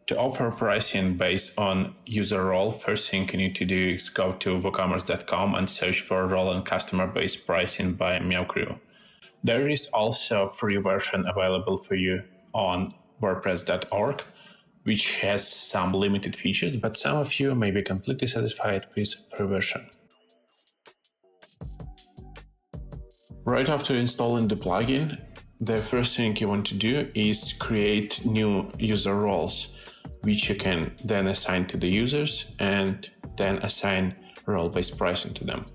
To offer pricing based on user role, first thing you need to do is go to WooCommerce.com and search for role and customer-based pricing by Meow Crew. There is also a free version available for you on WordPress.org, which has some limited features, but some of you may be completely satisfied with free version. Right after installing the plugin, the first thing you want to do is create new user roles, which you can then assign to the users and then assign role-based pricing to them.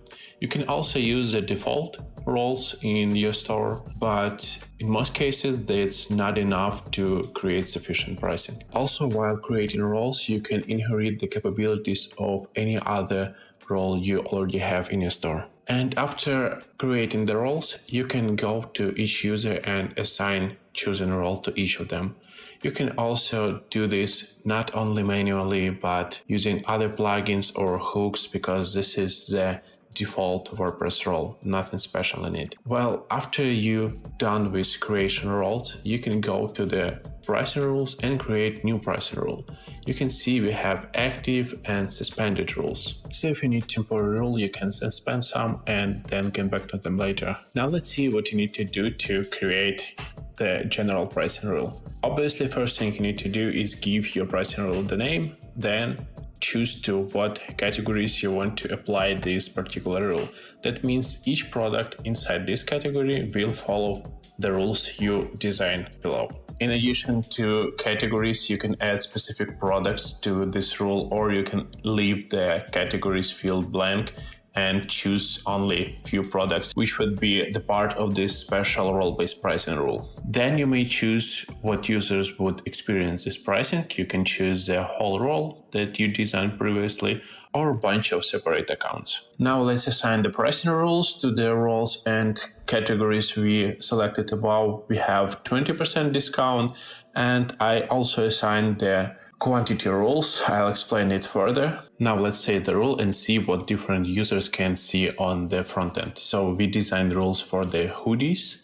You can also use the default roles in your store, but in most cases, that's not enough to create sufficient pricing. Also, while creating roles, you can inherit the capabilities of any other role you already have in your store. And after creating the roles, you can go to each user and assign chosen role to each of them. You can also do this not only manually, but using other plugins or hooks, because this is the default WordPress role, nothing special in it. Well, after you're done with creation roles, you can go to the pricing rules and create new pricing rule. You can see we have active and suspended rules. So if you need temporary rule, you can suspend some and then get back to them later. Now let's see what you need to do to create the general pricing rule. Obviously, first thing you need to do is give your pricing rule the name, then choose to what categories you want to apply this particular rule. That means each product inside this category will follow the rules you design below. In addition to categories, you can add specific products to this rule, or you can leave the categories field blank and choose only few products, which would be the part of this special role-based pricing rule. Then you may choose what users would experience this pricing. You can choose the whole role that you designed previously or a bunch of separate accounts. Now let's assign the pricing rules to the roles and categories we selected above. We have 20% discount, and I also assigned the quantity rules. I'll explain it further. Now let's say the rule and see what different users can see on the front end. So we designed rules for the hoodies.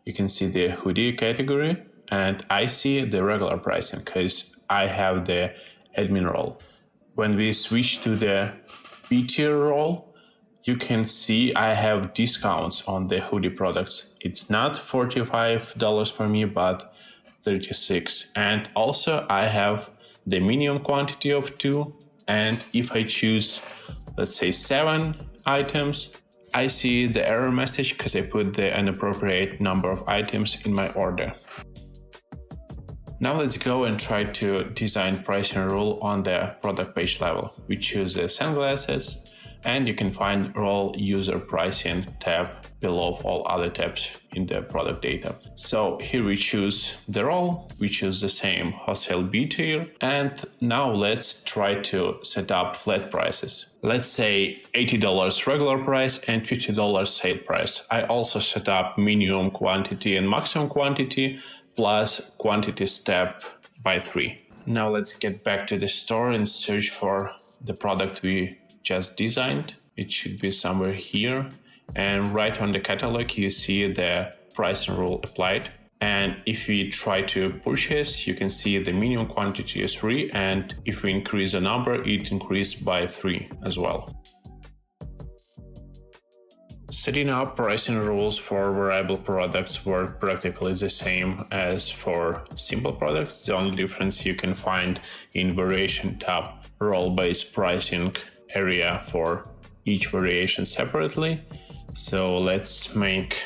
You can see the hoodie category, and I see the regular pricing because I have the admin role. When we switch to the B tier role, you can see I have discounts on the hoodie products. It's not $45 for me, but $36. And also I have the minimum quantity of 2. And if I choose, let's say 7 items, I see the error message because I put the inappropriate number of items in my order. Now let's go and try to design pricing rule on the product page level. We choose the sunglasses, and you can find role user pricing tab below all other tabs in the product data. So here we choose the role, we choose the same wholesale B tier, and now let's try to set up flat prices. Let's say $80 regular price and $50 sale price. I also set up minimum quantity and maximum quantity plus quantity step by 3. Now let's get back to the store and search for the product we just designed. It should be somewhere here. And right on the catalog, you see the pricing rule applied. And if we try to purchase, you can see the minimum quantity is 3. And if we increase the number, it increased by 3 as well. Setting up pricing rules for variable products work practically the same as for simple products. The only difference you can find in variation tab, role-based pricing area for each variation separately. So let's make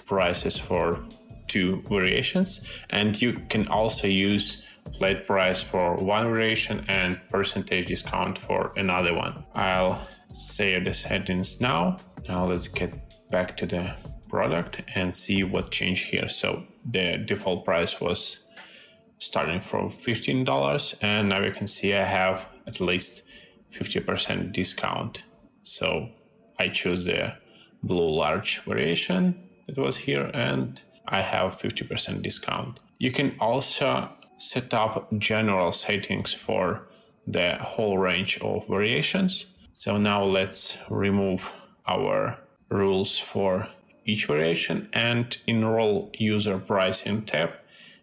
prices for 2 variations, and you can also use flat price for one variation and percentage discount for another one. I'll save the settings now. Now let's get back to the product and see what changed here. So the default price was starting from $15, and now you can see I have at least 50% discount. So I choose the blue large variation that was here, and I have 50% discount. You can also set up general settings for the whole range of variations. So now let's remove our rules for each variation, and in role user pricing tab,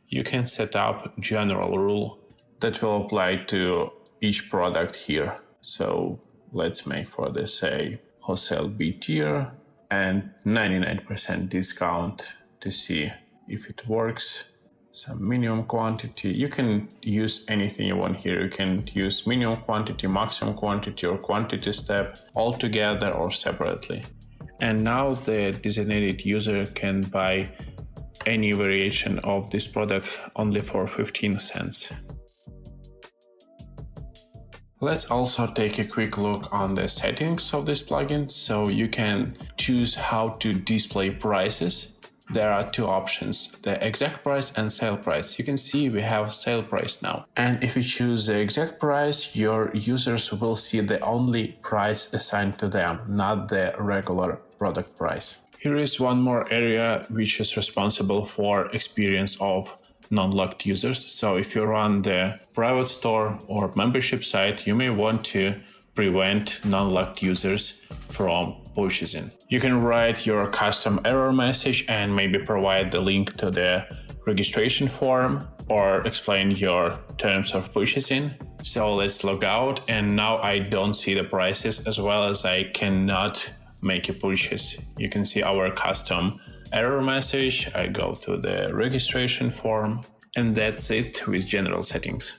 you can set up general rule that will apply to each product here. So let's make for this, say, wholesale B tier and 99% discount to see if it works. Some minimum quantity. You can use anything you want here. You can use minimum quantity, maximum quantity, or quantity step all together or separately. And now the designated user can buy any variation of this product only for 15 cents. Let's also take a quick look on the settings of this plugin. So you can choose how to display prices. There are two options, the exact price and sale price. You can see we have sale price now. And if you choose the exact price, your users will see the only price assigned to them, not the regular product price. Here is one more area which is responsible for experience of non-logged users. So if you run the private store or membership site, you may want to prevent non-logged users from purchasing. You can write your custom error message and maybe provide the link to the registration form or explain your terms of purchasing. So let's log out, and now I don't see the prices as well as I cannot make a purchase. You can see our custom error message. I go to the registration form, and that's it with general settings.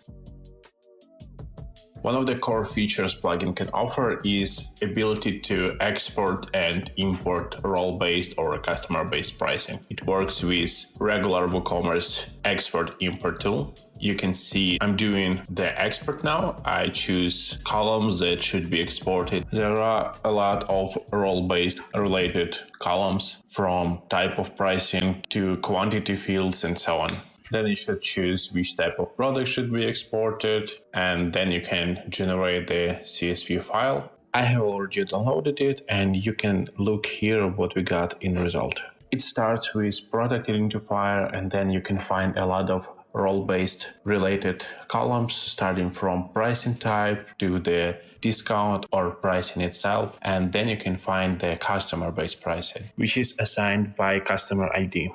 One of the core features plugin can offer is ability to export and import role-based or customer-based pricing. It works with regular WooCommerce export import tool. You can see I'm doing the export now. I choose columns that should be exported. There are a lot of role-based related columns, from type of pricing to quantity fields and so on. Then you should choose which type of product should be exported, and then you can generate the CSV file. I have already downloaded it, and you can look here what we got in result. It starts with product identifier, and then you can find a lot of role-based related columns, starting from pricing type to the discount or pricing itself. And then you can find the customer-based pricing, which is assigned by customer ID.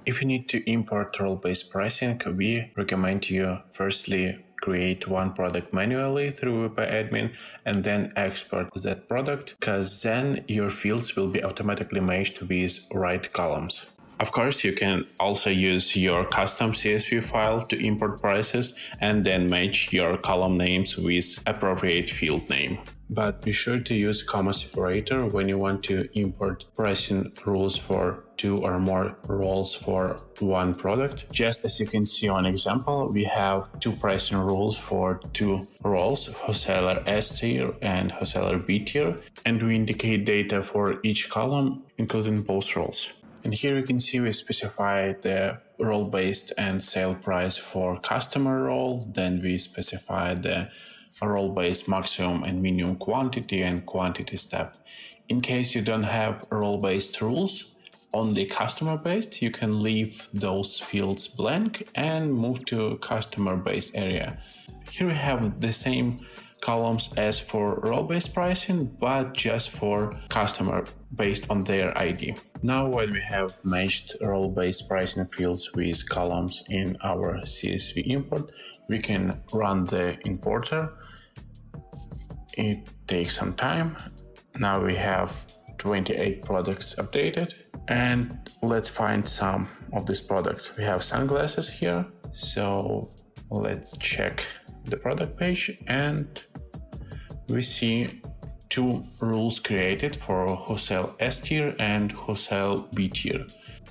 If you need to import role-based pricing, we recommend you firstly create one product manually through WP admin and then export that product, because then your fields will be automatically matched with right columns. Of course, you can also use your custom CSV file to import prices and then match your column names with appropriate field name. But be sure to use comma separator when you want to import pricing rules for two or more roles for one product. Just as you can see on example, we have two pricing rules for two roles, wholesaler S tier and wholesaler B tier, and we indicate data for each column, including both roles. And here you can see we specify the role-based and sale price for customer role. Then we specify the role-based maximum and minimum quantity and quantity step. In case you don't have role-based rules, only customer-based, you can leave those fields blank and move to customer-based area. Here we have the same columns as for role-based pricing, but just for customer based on their ID. Now when we have matched role-based pricing fields with columns in our CSV import, we can run the importer. It takes some time. Now we have 28 products updated, and let's find some of these products. We have sunglasses here, so let's check the product page, and we see two rules created for wholesale S tier and wholesale B tier.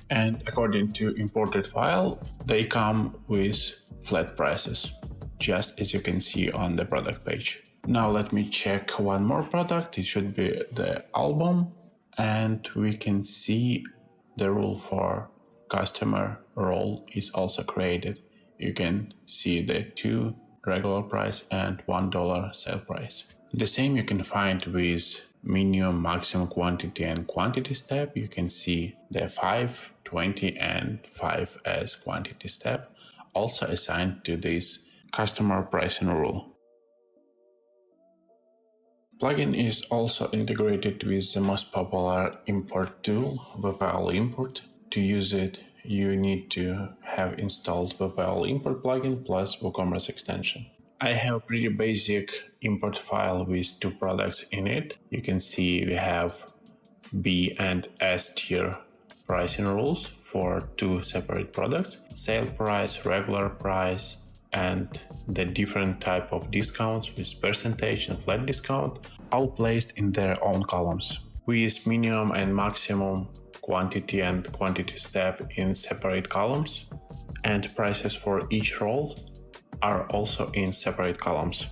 And according to imported file, they come with flat prices, just as you can see on the product page. Now let me check one more product. It should be the album, and we can see the rule for customer role is also created. You can see the $2 regular price and $1 sale price. The same you can find with minimum, maximum quantity and quantity step. You can see the 5, 20 and 5 as quantity step, also assigned to this customer pricing rule. Plugin is also integrated with the most popular import tool, WP Import. To use it, you need to have installed WooCommerce Import plugin plus WooCommerce extension. I have pretty basic import file with 2 products in it. You can see we have B and S tier pricing rules for 2 separate products: sale price, regular price, and the different type of discounts with percentage and flat discount, all placed in their own columns, with minimum and maximum quantity and quantity step in separate columns, and prices for each role are also in separate columns.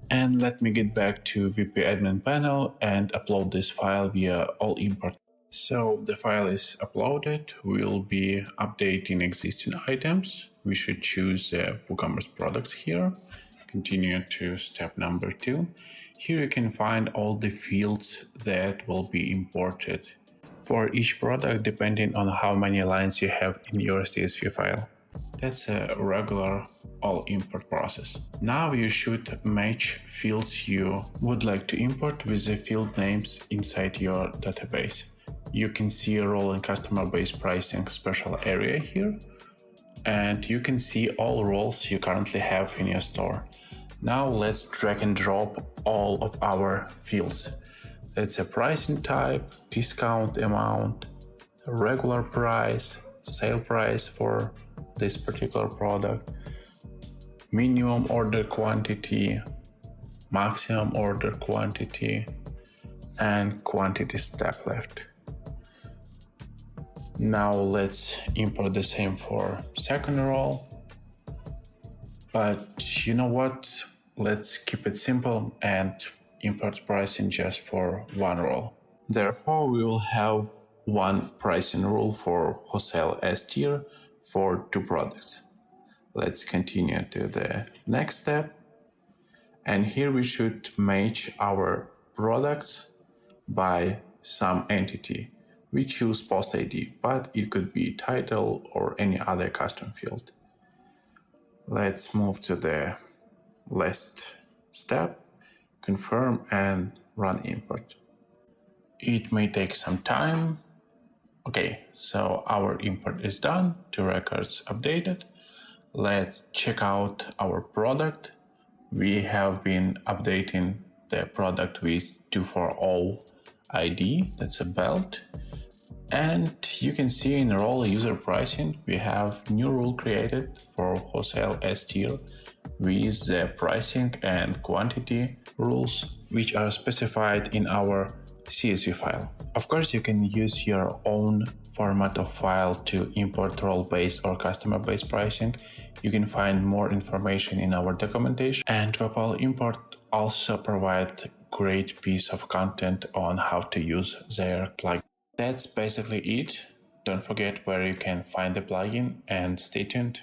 And let me get back to WP admin panel and upload this file via all import. So the file is uploaded. We'll be updating existing items. We should choose WooCommerce products here. Continue to step number 2. Here you can find all the fields that will be imported for each product depending on how many lines you have in your CSV file. That's a regular all import process. Now you should match fields you would like to import with the field names inside your database. You can see a role in customer base pricing special area here, and you can see all roles you currently have in your store. Now let's drag and drop all of our fields. That's a pricing type, discount amount, regular price, sale price for this particular product, minimum order quantity, maximum order quantity, and quantity step left. Now let's import the same for second role. But you know what? Let's keep it simple and import pricing just for one role. Therefore, we will have one pricing rule for wholesale S tier for 2 products. Let's continue to the next step. And here we should match our products by some entity. We choose post ID, but it could be title or any other custom field. Let's move to the last step, confirm and run import. It may take some time. Okay, so our import is done, 2 records updated. Let's check out our product. We have been updating the product with 240 ID, that's a belt. And you can see in role user pricing, we have new rule created for wholesale S tier with the pricing and quantity rules, which are specified in our CSV file. Of course, you can use your own format of file to import role-based or customer-based pricing. You can find more information in our documentation, and WooCommerce Import also provides great piece of content on how to use their plugin. That's basically it. Don't forget where you can find the plugin and stay tuned.